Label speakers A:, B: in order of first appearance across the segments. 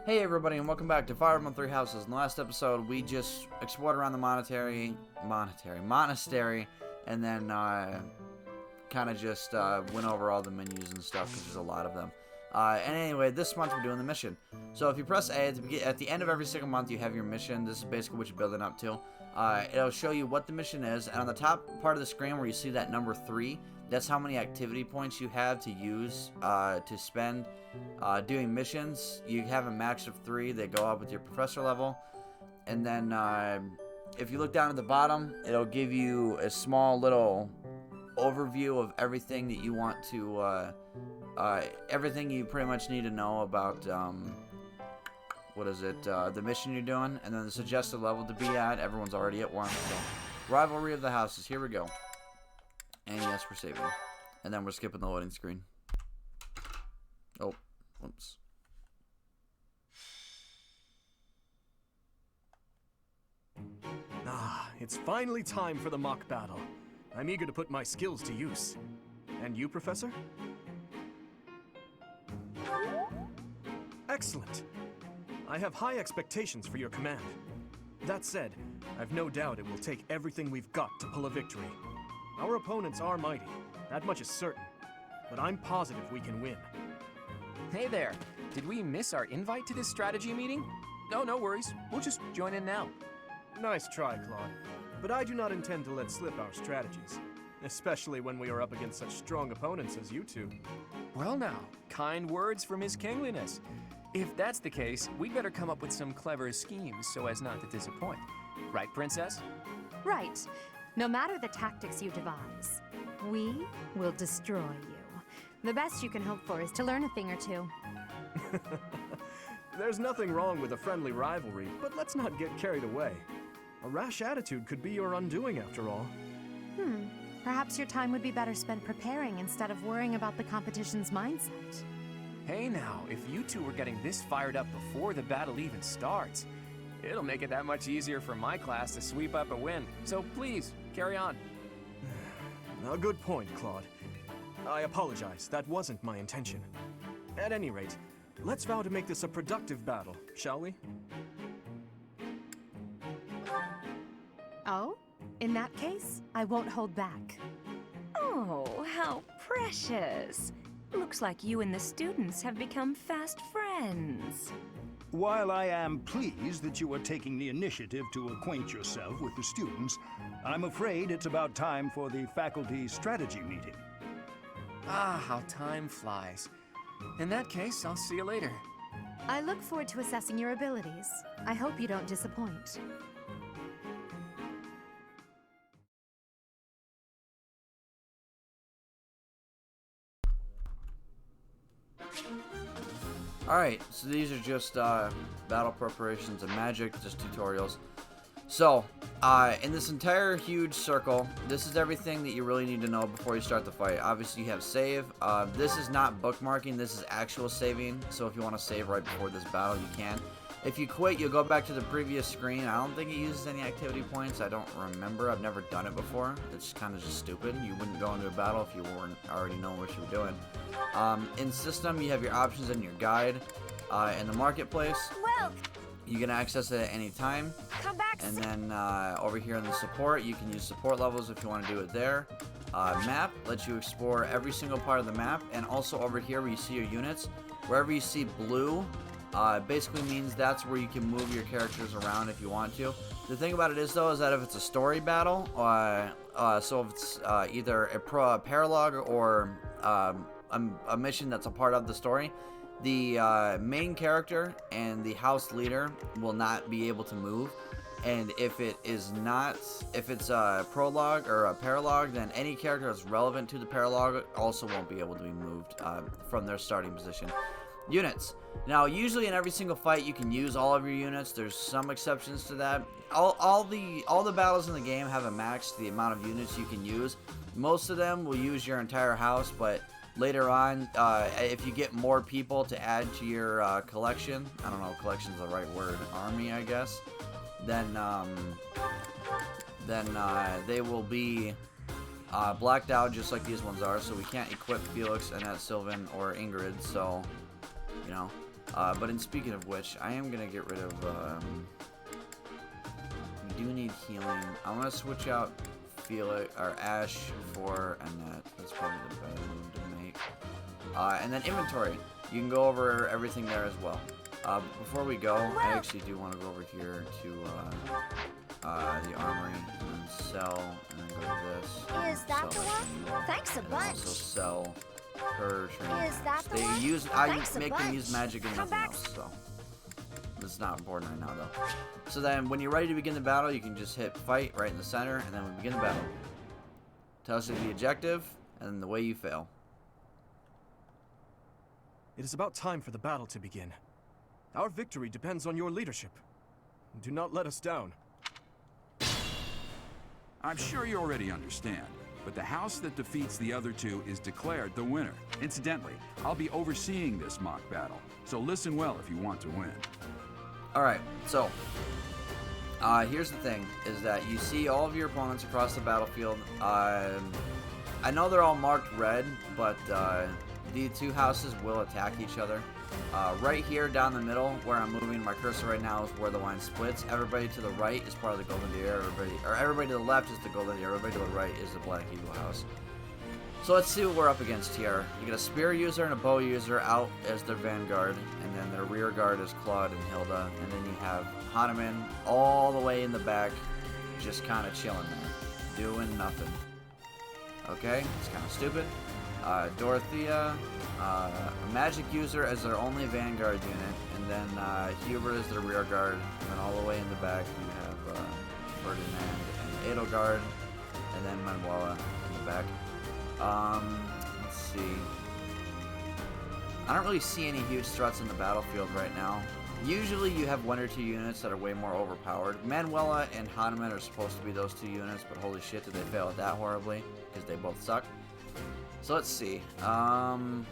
A: Hey everybody, and welcome back to Fire Emblem 3 Houses. In the last episode, we just explored around the monastery, and then kind of just went over all the menus and stuff, because there's a lot of them. And anyway, this month we're doing the mission. So if you press A, at the end of every single month you have your mission. This is basically what you're building up to. It'll show you what the mission is, and on the top part of the screen where you see that number 3, that's how many activity points you have to use to spend doing missions. You have a max of 3. They go up with your professor level. And then if you look down at the bottom, it'll give you a small little overview of everything that you want to, everything you pretty much need to know about, the mission you're doing. And then the suggested level to be at. Everyone's already at 1. So, Rivalry of the Houses. Here we go. And yes, we're saving. And then we're skipping the loading screen. Oh, whoops.
B: Ah, it's finally time for the mock battle. I'm eager to put my skills to use. And you, Professor? Excellent. I have high expectations for your command. That said, I've no doubt it will take everything we've got to pull a victory. Our opponents are mighty, that much is certain. But I'm positive we can win.
C: Hey there, did we miss our invite to this strategy meeting? No worries, we'll just join in now.
B: Nice try, Claude. But I do not intend to let slip our strategies. Especially when we are up against such strong opponents as you two.
C: Well now, kind words from His Kingliness. If that's the case, we'd better come up with some clever schemes so as not to disappoint. Right, Princess?
D: Right. No matter the tactics you devise, we will destroy you. The best you can hope for is to learn a thing or two.
B: There's nothing wrong with a friendly rivalry, but let's not get carried away. A rash attitude could be your undoing after all.
D: Perhaps your time would be better spent preparing instead of worrying about the competition's mindset.
C: Hey now, if you two were getting this fired up before the battle even starts, it'll make it that much easier for my class to sweep up a win. So please, carry on.
B: A good point, Claude. I apologize, that wasn't my intention. At any rate, let's vow to make this a productive battle, shall we?
D: Oh? In that case, I won't hold back.
E: Oh, how precious. Looks like you and the students have become fast friends.
F: While I am pleased that you are taking the initiative to acquaint yourself with the students, I'm afraid it's about time for the faculty strategy meeting.
C: Ah, how time flies. In that case, I'll see you later.
D: I look forward to assessing your abilities. I hope you don't disappoint.
A: Alright, so these are just battle preparations and magic, just tutorials. So, in this entire huge circle, this is everything that you really need to know before you start the fight. Obviously, you have save. This is not bookmarking, this is actual saving. So if you want to save right before this battle, you can. If you quit, you'll go back to the previous screen. I don't think it uses any activity points. I don't remember. I've never done it before. It's kind of just stupid. You wouldn't go into a battle if you weren't already knowing what you were doing. In system, you have your options in your guide. In the marketplace, you can access it at any time.
E: Come back.
A: And then over here in the support, you can use support levels if you want to do it there. Map lets you explore every single part of the map. And also over here where you see your units, wherever you see blue, basically means that's where you can move your characters around if you want to. The thing about it is, though, is that if it's a story battle, so if it's either a paralogue or a mission that's a part of the story, the main character and the house leader will not be able to move. And if it is not, if it's a prologue or a paralogue, then any character that's relevant to the paralogue also won't be able to be moved from their starting position. Units. Now, usually in every single fight, you can use all of your units. There's some exceptions to that. All the battles in the game have a max to the amount of units you can use. Most of them will use your entire house, but later on, if you get more people to add to your collection, I don't know if collection is the right word, army, I guess, then they will be blacked out just like these ones are. So we can't equip Felix, Annette, Sylvan, or Ingrid. So, you know, But in speaking of which, I am gonna get rid of. We do need healing. I'm gonna switch out Felix or Ash for Annette. That's probably the better move to make. And then inventory. You can go over everything there as well. Before we go, I actually do want to go over here to the armory and then sell, and then go to this.
G: Is that the one? Thanks a
A: and
G: bunch.
A: also sell her training.
G: Is that the
A: They
G: one?
A: use I
G: Thanks a
A: make them use
G: bunch.
A: magic and
G: Come
A: nothing
G: back.
A: else, so it's not important right now though. So then when you're ready to begin the battle, you can just hit fight right in the center, and then we begin the battle. Tells you the objective and the way you fail.
B: It is about time for the battle to begin. Our victory depends on your leadership. Do not let us down.
H: I'm sure you already understand, but the house that defeats the other two is declared the winner. Incidentally, I'll be overseeing this mock battle, so listen well if you want to win.
A: Alright, so here's the thing, is that you see all of your opponents across the battlefield. I know they're all marked red, but the two houses will attack each other. Right here down the middle, where I'm moving my cursor right now, is where the line splits. Everybody to the right is part of the Golden Deer. Everybody to the left is the Golden Deer. Everybody to the right is the Black Eagle house. So let's see what we're up against here. You get a spear user and a bow user out as their vanguard, and then their rear guard is Claude and Hilda, and then you have Hanuman all the way in the back, just kind of chilling there, doing nothing. Okay, it's kind of stupid. Dorothea, a magic user as their only vanguard unit, and then Hubert is their rear guard, and then all the way in the back you have Ferdinand and Edelgard, and then Manuela in the back. Let's see. I don't really see any huge threats in the battlefield right now. Usually you have one or two units that are way more overpowered. Manuela and Hanuman are supposed to be those two units, but holy shit did they fail at that horribly, because they both suck. So let's see. I'm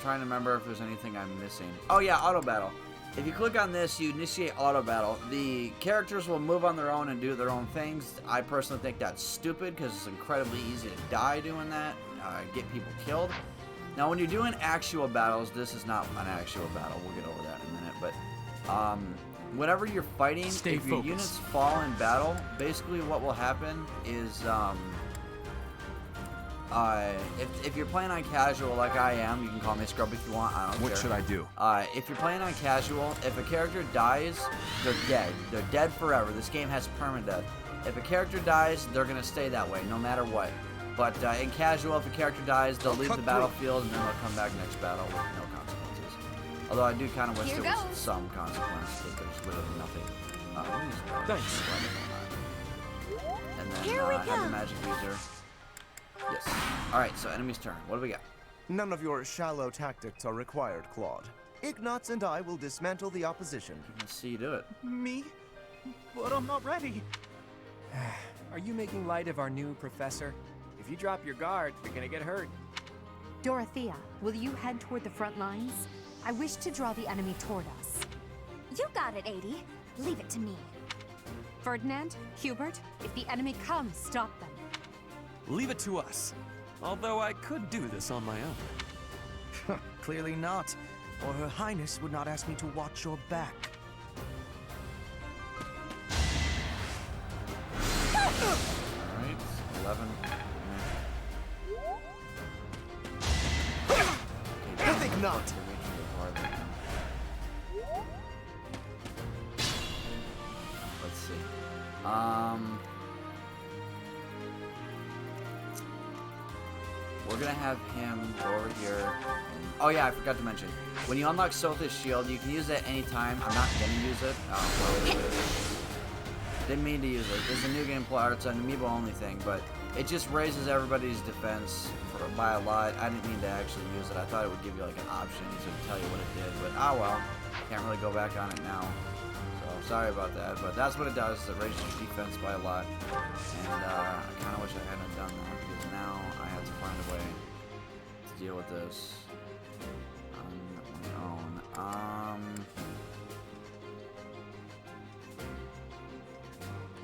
A: trying to remember if there's anything I'm missing. Oh yeah, auto battle. If you click on this, you initiate auto battle. The characters will move on their own and do their own things. I personally think that's stupid because it's incredibly easy to die doing that, get people killed. Now, when you're doing actual battles, this is not an actual battle. We'll get over that in a minute. But whenever you're fighting, if your units fall in battle, basically what will happen is if you're playing on casual like I am, you can call me Scrub if you want, I don't care.
H: What should I do?
A: If you're playing on casual, if a character dies, they're dead. They're dead forever. This game has permadeath. If a character dies, they're going to stay that way, no matter what. But in casual, if a character dies, they'll leave the battlefield, and then they'll come back next battle with no consequences. Although I do kind of wish there was some consequence, but there's literally nothing.
B: Thanks.
A: And then have the magic user. Yes. Alright, so enemy's turn. What do we got?
I: None of your shallow tactics are required, Claude. Ignatz and I will dismantle the opposition.
A: Let's see you do it.
B: Me? But I'm not ready.
C: Are you making light of our new professor? If you drop your guard, you're gonna get hurt.
D: Dorothea, will you head toward the front lines? I wish to draw the enemy toward us.
G: You got it, 80. Leave it to me.
D: Ferdinand, Hubert, if the enemy comes, stop them.
J: Leave it to us. Although I could do this on my own.
I: Clearly not, or Her Highness would not ask me to watch your back.
A: Alright, 11.
I: I think not.
A: Let's see. We're gonna have him go over here. And, oh yeah, I forgot to mention. When you unlock Sotha's shield, you can use it anytime. I'm not gonna use it. Didn't mean to use it. It's a new game player. It's an amiibo only thing, but it just raises everybody's defense by a lot. I didn't mean to actually use it. I thought it would give you like an option to tell you what it did, but ah well. Can't really go back on it now. So sorry about that, but that's what it does. It raises your defense by a lot, and I kind of wish I hadn't done that because now I have to find a way to deal with this on my own.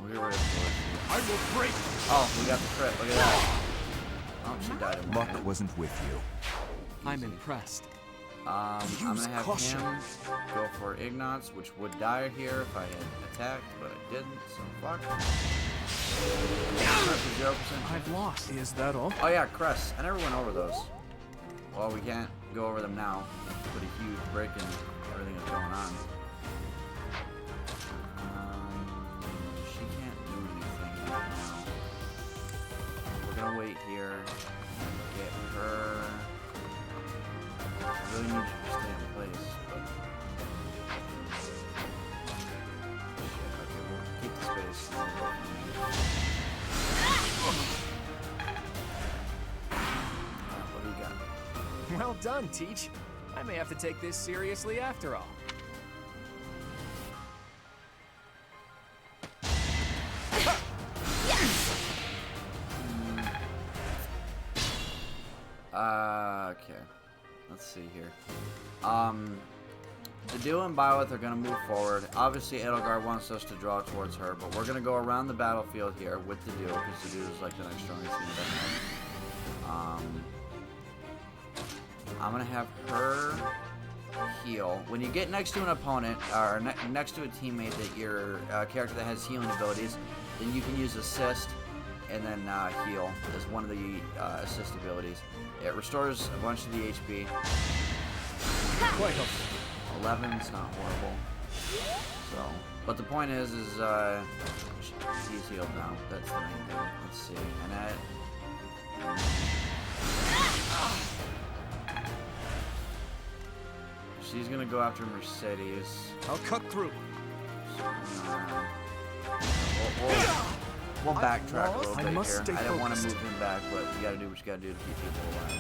A: We'll get rid of it.
H: I will break.
A: Oh, we got the crit. Look at that. Oh, she died in my
H: Luck
A: hand.
H: wasn't with you.
J: I'm impressed.
A: I'm gonna
B: Use
A: have
B: caution.
A: him go for Ignatz, which would die here if I had attacked, but I didn't, so fuck. Crest is 0%.
B: I've lost. Is that all?
A: Oh yeah, Crest. I never went over those. Well, we can't go over them now. Put a huge break in everything that's going on. She can't do anything right now. We're gonna wait here. Get her. I really need you to stay in place, but... Shit, okay, we'll keep the space. What do we got?
C: Well done, Teach. I may have to take this seriously after all.
A: Okay. Let's see here. The Dew and Byleth are going to move forward. Obviously, Edelgard wants us to draw towards her, but we're going to go around the battlefield here with the Dew, because the Dew is like the next strongest team that I have. I'm going to have her heal. When you get next to an opponent, or next to a teammate that your character that has healing abilities, then you can use Assist and then heal as one of the assist abilities. It restores a bunch of the HP.
C: Quite helpful.
A: 11's not horrible. So, but the point is he's healed now. That's the main thing. Let's see. And that. She's gonna go after Mercedes.
B: I'll cut through.
A: So, we'll backtrack a little
B: I
A: bit
B: must
A: here.
B: stay
A: I don't want to
B: focused.
A: move him back, but you gotta do what you gotta do to keep people alive.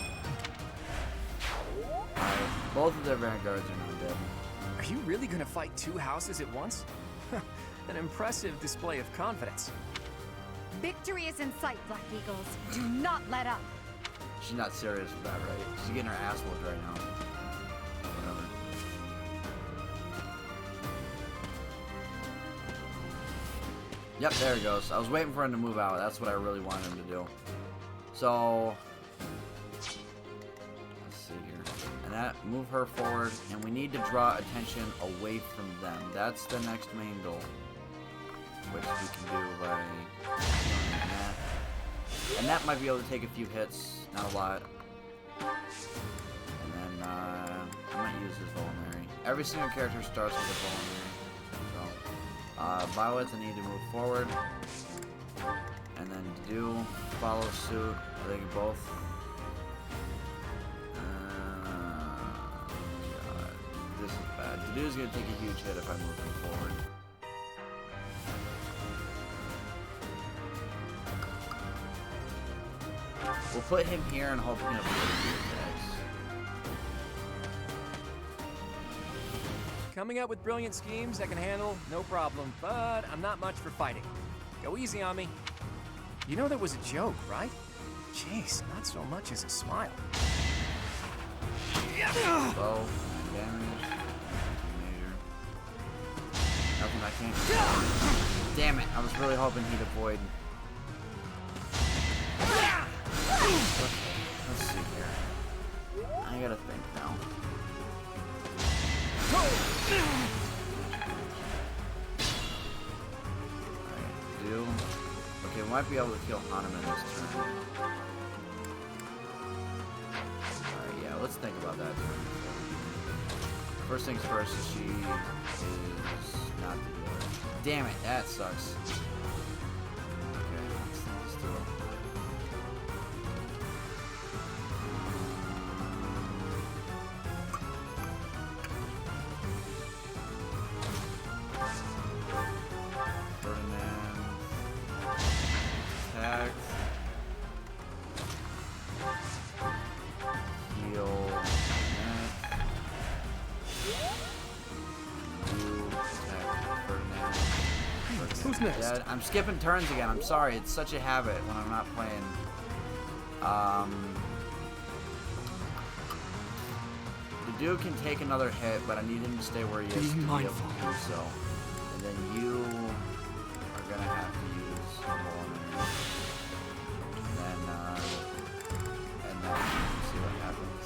A: Alright, both of their vanguards are now dead.
C: Are you really gonna fight two houses at once? An impressive display of confidence.
D: Victory is in sight, Black Eagles. Do not let up.
A: She's not serious with that, right? She's getting her ass whooped right now. Whatever. Yep, there he goes. I was waiting for him to move out. That's what I really wanted him to do. So, let's see here. And that, move her forward, and we need to draw attention away from them. That's the next main goal, which we can do by doing that. And that might be able to take a few hits, not a lot. And then I might use his Vulnerary. Every single character starts with a Vulnerary. So, Violet's I need to move forward. And then do follow suit. They can both. God, this is bad. Dedu's gonna take a huge hit if I move him forward. We'll put him here and hope he has a few attacks.
C: Coming up with brilliant schemes I can handle, no problem, but I'm not much for fighting. Go easy on me. You know that was a joke, right? Jeez, not so much as a smile.
A: Bow, damage, major. Nothing I can't. Damn it! I was really hoping he'd avoid. Let's see here. I gotta think now. Alright, do. Okay, we might be able to kill Hahnemann this turn. Alright, yeah, let's think about that turn. First things first is she is not the dealer. Damn it, that sucks. Okay, let's do it.
B: Who's next?
A: Yeah, I'm skipping turns again. I'm sorry. It's such a habit when I'm not playing. The dude can take another hit, but I need him to stay where he is to be able to do so. And then you are gonna have to use Vulnerary. And then see what happens.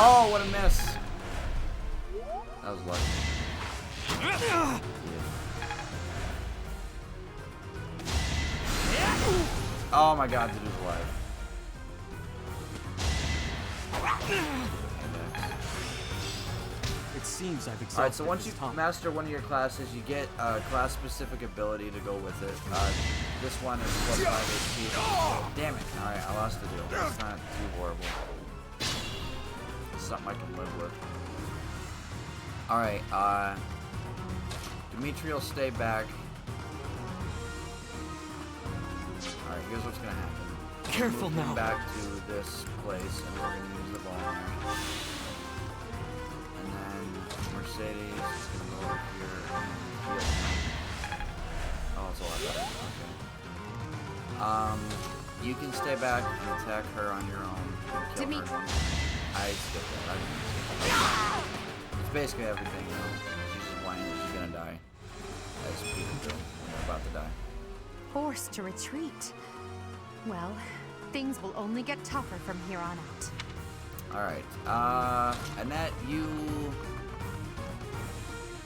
A: Oh, what a miss. That was lucky. Oh my god, dude is alive.
J: It seems I've exhausted
A: Alright, so once you
J: this time.
A: master one of your classes, you get a class-specific ability to go with it. This one is plus 5 HP. Damn it. Alright, I lost the deal. It's not too horrible. It's something I can live with. Alright, Dimitri will stay back. Alright, here's what's gonna happen.
J: Careful
A: Move him
J: now.
A: back to this place, and we're gonna use the ball. And then Mercedes is gonna go over here and heal him. Oh, it's a lot better. Okay. You can stay back and attack her on your own. And kill her. I skipped it. I didn't skip it. It's basically everything, you know. She's just whining that she's gonna die. As people do when they're about to die.
D: Forced to retreat. Well, things will only get tougher from here on out.
A: Alright, Annette, you...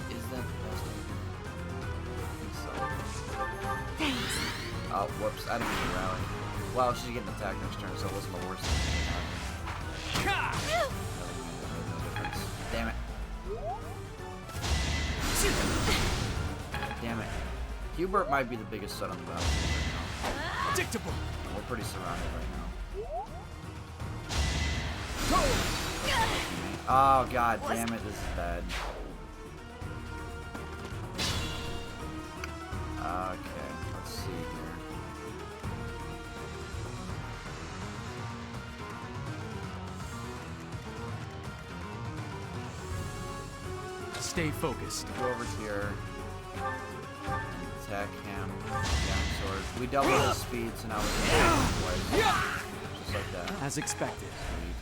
A: Is that the best idea? I think so.
D: Thanks.
A: Oh, whoops, I didn't mean to rally. Well, she's getting attacked next turn, so it wasn't the worst thing that happened. That made no difference. Damn it. Damn it. Hubert might be the biggest son on the battlefield right now.
J: Predictable.
A: We're pretty surrounded right now. Oh god damn it, this is bad. Okay, let's see here.
J: Stay focused.
A: Go over here. Attack him. Down sword. We doubled his speed, so now we can attack him twice. Just like that.
J: As expected.
A: Sweet.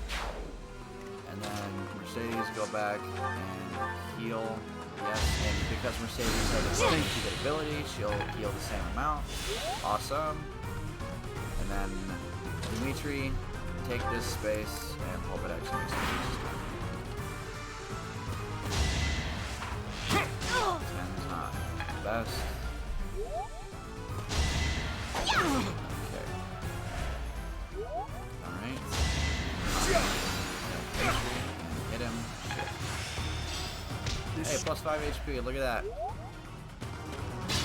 A: And then Mercedes go back and heal. Yes, and because Mercedes has a really good ability, she'll heal the same amount. Awesome. And then Dimitri, take this space and hope it actually makes sense. 10's not the best. Okay. Alright. Hit him. Shit. Hey, plus 5 HP, look at that.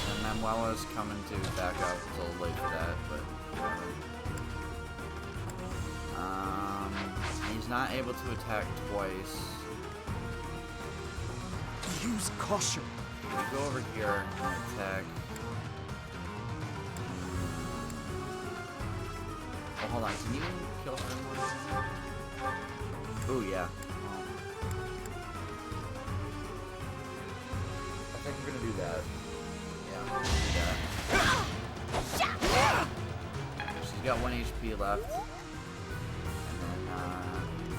A: And Manuela's coming to back up. It's a little late for that, but whatever. He's not able to attack twice.
J: Use caution.
A: We go over here and attack. Oh, hold on. Can you kill her anymore? Ooh, yeah. I think we're gonna do that. Yeah, we're gonna do that. She's got 1 HP left. And then,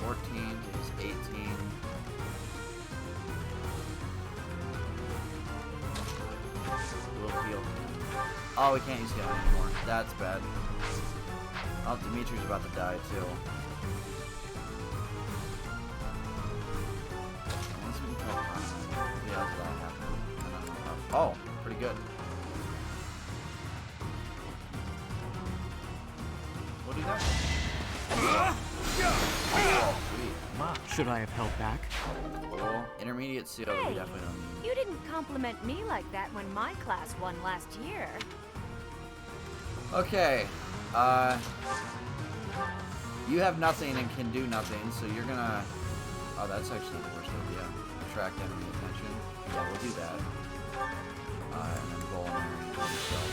A: 14 is 18. We'll heal him. Oh, we can't use healing anymore. That's bad. Oh, Dimitri's about to die too. Unless we can kill Connor. Yeah, how's that happen? I don't know. Oh, pretty good. What do you got? Oh, sweet.
J: Should I have held back?
A: Cool. Intermediate seal, we definitely don't need.
E: You didn't compliment me like that when my class won last year.
A: Okay. You have nothing and can do nothing, so you're gonna... Oh, that's actually the worst idea. Attract enemy attention. Yeah, we'll do that. And then roll in there and kill yourself.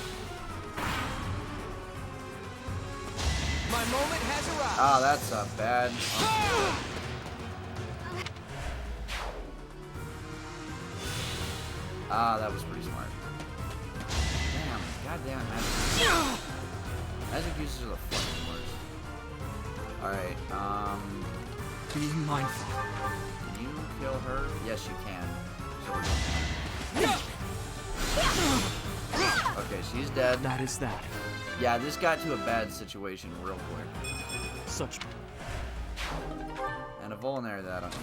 C: My moment has arrived.
A: Oh, that's a bad... Ah, that was pretty smart. Damn, goddamn magic. Magic uses are the fucking worst. Alright,
J: Be mindful.
A: can you kill her? Yes, you can. So we're doing that. Okay, she's dead.
J: That is that.
A: Yeah, this got to a bad situation real quick.
J: Such.
A: and a vulnerary that on him.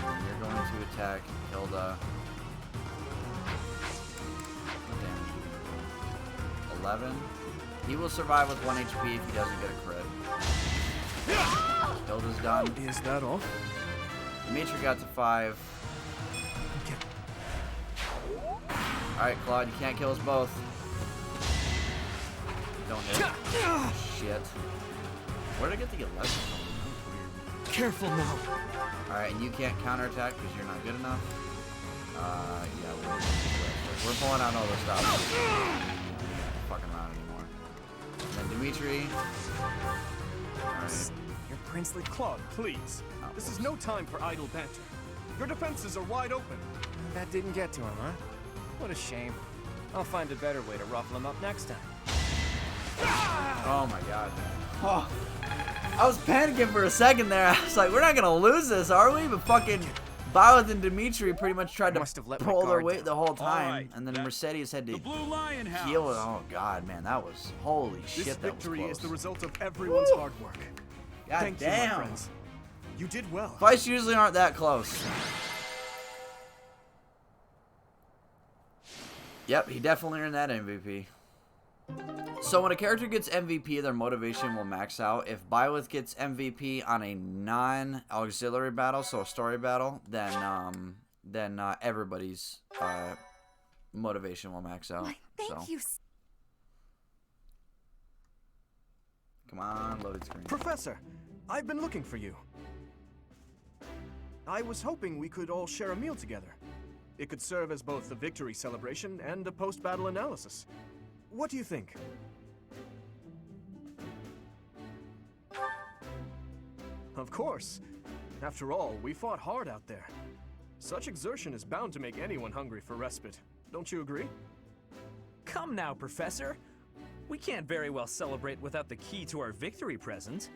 A: And you're going to attack Hilda. What damage do you do? 11. He will survive with 1 HP if he doesn't get a crit. Hilda's done.
B: Is that all?
A: Dimitri got to 5.
B: Okay.
A: Alright, Claude, you can't kill us both. Don't hit. Shit. Where did I get the 11 from?
B: Careful now.
A: Alright, and you can't counterattack because you're not good enough. Yeah, we're pulling out all the stops. Fucking around anymore. And then Dimitri. Alright.
B: Your princely Claude, please. This is no time for idle banter. Your defenses are wide open.
C: That didn't get to him, huh? What a shame. I'll find a better way to ruffle him up next time.
A: Oh my god. Oh. I was panicking for a second there. I was like, we're not gonna lose this, are we? But fucking Byleth and Dimitri pretty much tried to pull their weight the whole time.
H: Right,
A: and then Mercedes had to
H: The Blue Lion House.
A: heal it. Oh god, man, that was holy shit.
B: This
A: That was
B: victory
A: close.
B: is the result of everyone's hard work.
A: God
B: Thank you,
A: damn.
B: my friends. You did well.
A: Fights usually aren't that close. Yep, he definitely earned that MVP. So when a character gets MVP, their motivation will max out. If Byleth gets MVP on a non-auxiliary battle, so a story battle, then everybody's motivation will max out.
G: Thank you.
A: Come on, loaded screen.
B: Professor, I've been looking for you. I was hoping we could all share a meal together. It could serve as both a victory celebration and a post-battle analysis. What do you think? Of course. After all, we fought hard out there. Such exertion is bound to make anyone hungry for respite. Don't you agree?
J: Come now, Professor. We can't very well celebrate without the key to our victory present.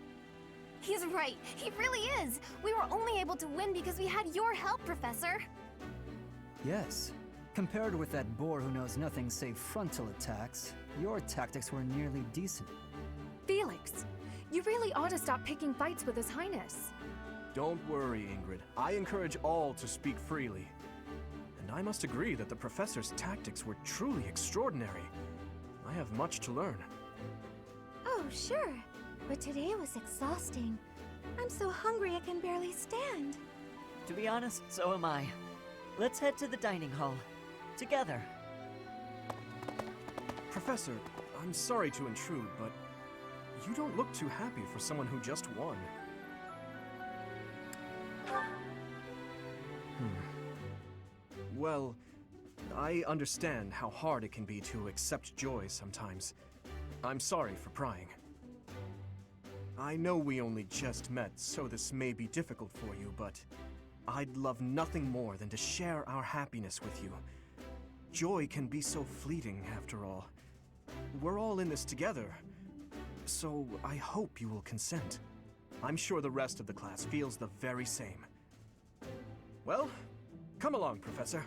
G: He's right. He really is. We were only able to win because we had your help, Professor.
K: Yes. Compared with that boar who knows nothing save frontal attacks, your tactics were nearly decent.
D: Felix, you really ought to stop picking fights with His Highness.
B: Don't worry, Ingrid. I encourage all to speak freely. And I must agree that the Professor's tactics were truly extraordinary. I have much to learn.
G: Oh, sure. But today was exhausting. I'm so hungry I can barely stand.
L: To be honest, so am I. Let's head to the dining hall. Together.
B: Professor, I'm sorry to intrude, but you don't look too happy for someone who just won. Well, I understand how hard it can be to accept joy sometimes. I'm sorry for prying. I know we only just met, so this may be difficult for you, but I'd love nothing more than to share our happiness with you. Joy can be so fleeting, after all. We're all in this together, so I hope you will consent. I'm sure the rest of the class feels the very same. Well, come along, Professor.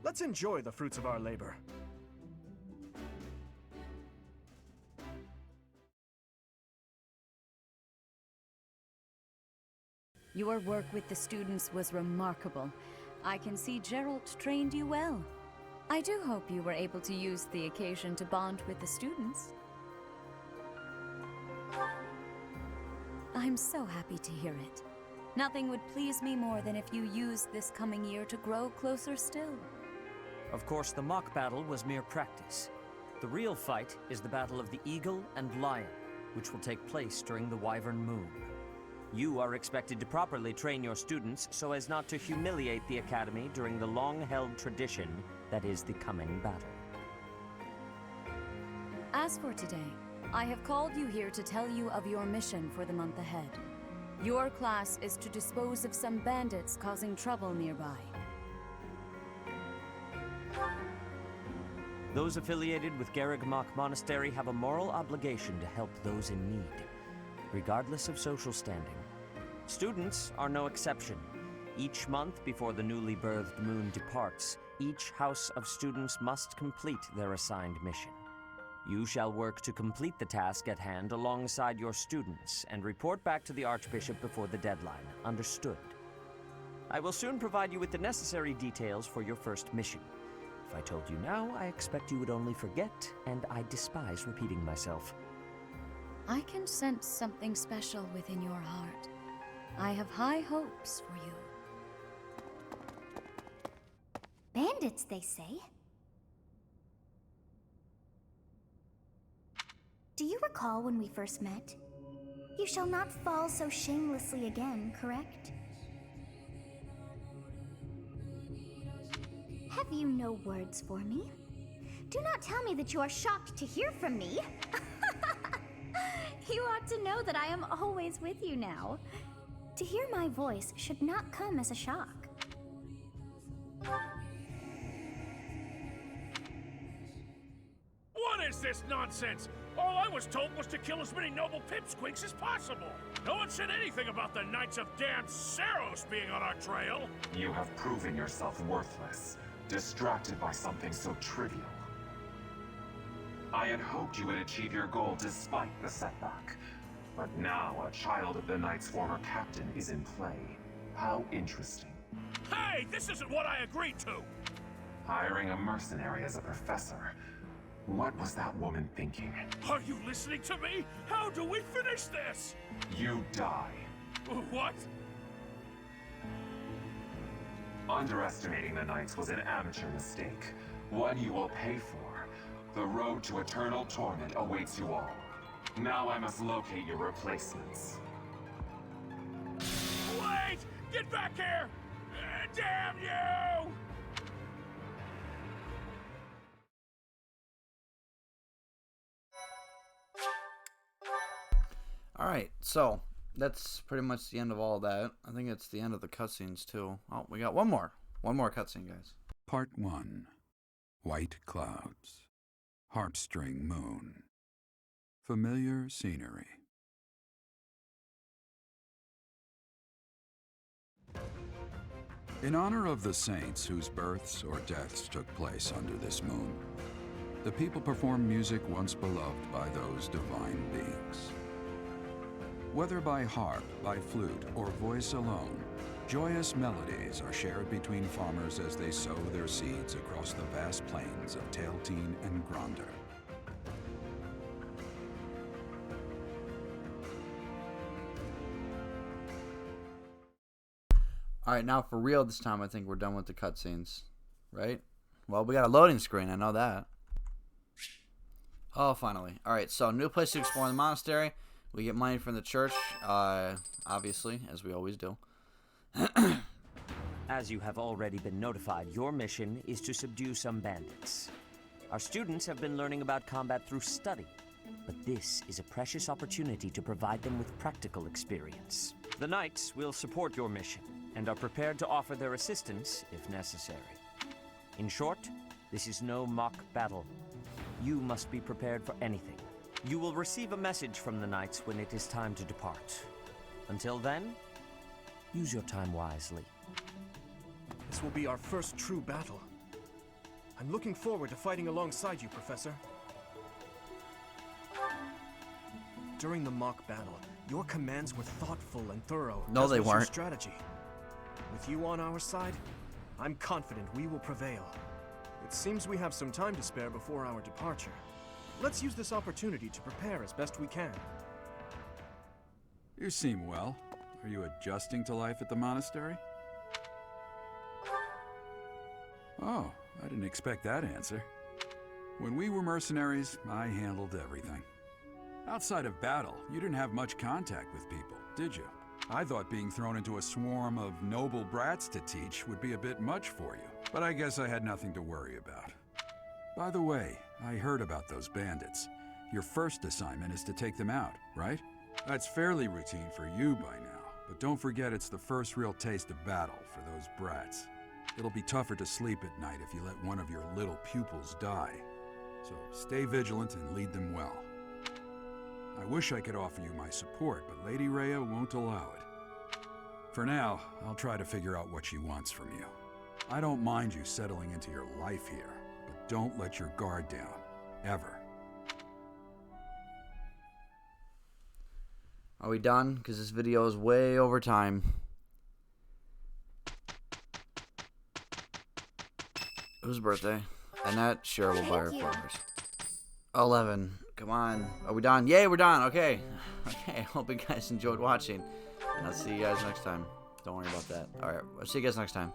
B: Let's enjoy the fruits of our labor.
E: Your work with the students was remarkable. I can see Geralt trained you well. I do hope you were able to use the occasion to bond with the students. I'm so happy to hear it. Nothing would please me more than if you used this coming year to grow closer still.
L: Of course, the mock battle was mere practice. The real fight is the Battle of the Eagle and Lion, which will take place during the Wyvern Moon. You are expected to properly train your students so as not to humiliate the Academy during the long-held tradition that is the coming battle.
E: As for today, I have called you here to tell you of your mission for the month ahead. Your class is to dispose of some bandits causing trouble nearby.
L: Those affiliated with Garrigmach Monastery have a moral obligation to help those in need, regardless of social standing. Students are no exception. Each month before the newly birthed moon departs, each house of students must complete their assigned mission. You shall work to complete the task at hand alongside your students and report back to the Archbishop before the deadline. Understood? I will soon provide you with the necessary details for your first mission. If I told you now, I expect you would only forget, and I despise repeating myself.
E: I can sense something special within your heart. I have high hopes for you.
G: Bandits, they say. Do you recall when we first met? You shall not fall so shamelessly again, correct? Have you no words for me? Do not tell me that you are shocked to hear from me. You ought to know that I am always with you now. To hear my voice should not come as a shock.
M: What is this nonsense? All I was told was to kill as many noble pipsqueaks as possible. No one said anything about the Knights of Dan Saros being on our trail.
N: You have proven yourself worthless, distracted by something so trivial. I had hoped you would achieve your goal despite the setback. But now a child of the Knight's former captain is in play. How interesting.
M: Hey, this isn't what I agreed to!
N: Hiring a mercenary as a professor. What was that woman thinking?
M: Are you listening to me? How do we finish this?
N: You die.
M: What?
N: Underestimating the Knights was an amateur mistake. One you will pay for. The road to eternal torment awaits you all. Now I must locate your replacements.
M: Wait! Get back here! Damn you!
A: Alright, so that's pretty much the end of all of that. I think it's the end of the cutscenes too. Oh, we got one more cutscene, guys.
H: Part 1. White Clouds. Heartstring Moon. Familiar scenery. In honor of the saints whose births or deaths took place under this moon, the people perform music once beloved by those divine beings. Whether by harp, by flute, or voice alone, joyous melodies are shared between farmers as they sow their seeds across the vast plains of Tailteen and Gronder.
A: Alright, now for real this time I think we're done with the cutscenes. Right? Well, we got a loading screen, I know that. Oh, finally. Alright, so new place to explore in the monastery. We get money from the church, obviously, as we always do.
L: As you have already been notified, your mission is to subdue some bandits. Our students have been learning about combat through study, but this is a precious opportunity to provide them with practical experience. The Knights will support your mission, and are prepared to offer their assistance if necessary. In short, this is no mock battle. You must be prepared for anything. You will receive a message from the Knights when it is time to depart. Until then, use your time wisely.
B: This will be our first true battle. I'm looking forward to fighting alongside you, Professor. During the mock battle, your commands were thoughtful and thorough.
A: No, they
B: as was your
A: weren't.
B: Strategy. With you on our side, I'm confident we will prevail. It seems we have some time to spare before our departure. Let's use this opportunity to prepare as best we can.
H: You seem well. Are you adjusting to life at the monastery? Oh, I didn't expect that answer. When we were mercenaries, I handled everything. Outside of battle, you didn't have much contact with people, did you? I thought being thrown into a swarm of noble brats to teach would be a bit much for you, but I guess I had nothing to worry about. By the way, I heard about those bandits. Your first assignment is to take them out, right? That's fairly routine for you by now, but don't forget it's the first real taste of battle for those brats. It'll be tougher to sleep at night if you let one of your little pupils die. So stay vigilant and lead them well. I wish I could offer you my support, but Lady Rhea won't allow it. For now, I'll try to figure out what she wants from you. I don't mind you settling into your life here, but don't let your guard down. Ever.
A: Are we done? Because this video is way over time. Whose birthday? Annette? Sure, we'll buy her flowers. 11. Come on. Are we done? Yay, we're done. Okay. Okay, hope you guys enjoyed watching. And I'll see you guys next time. Don't worry about that. Alright, I'll see you guys next time.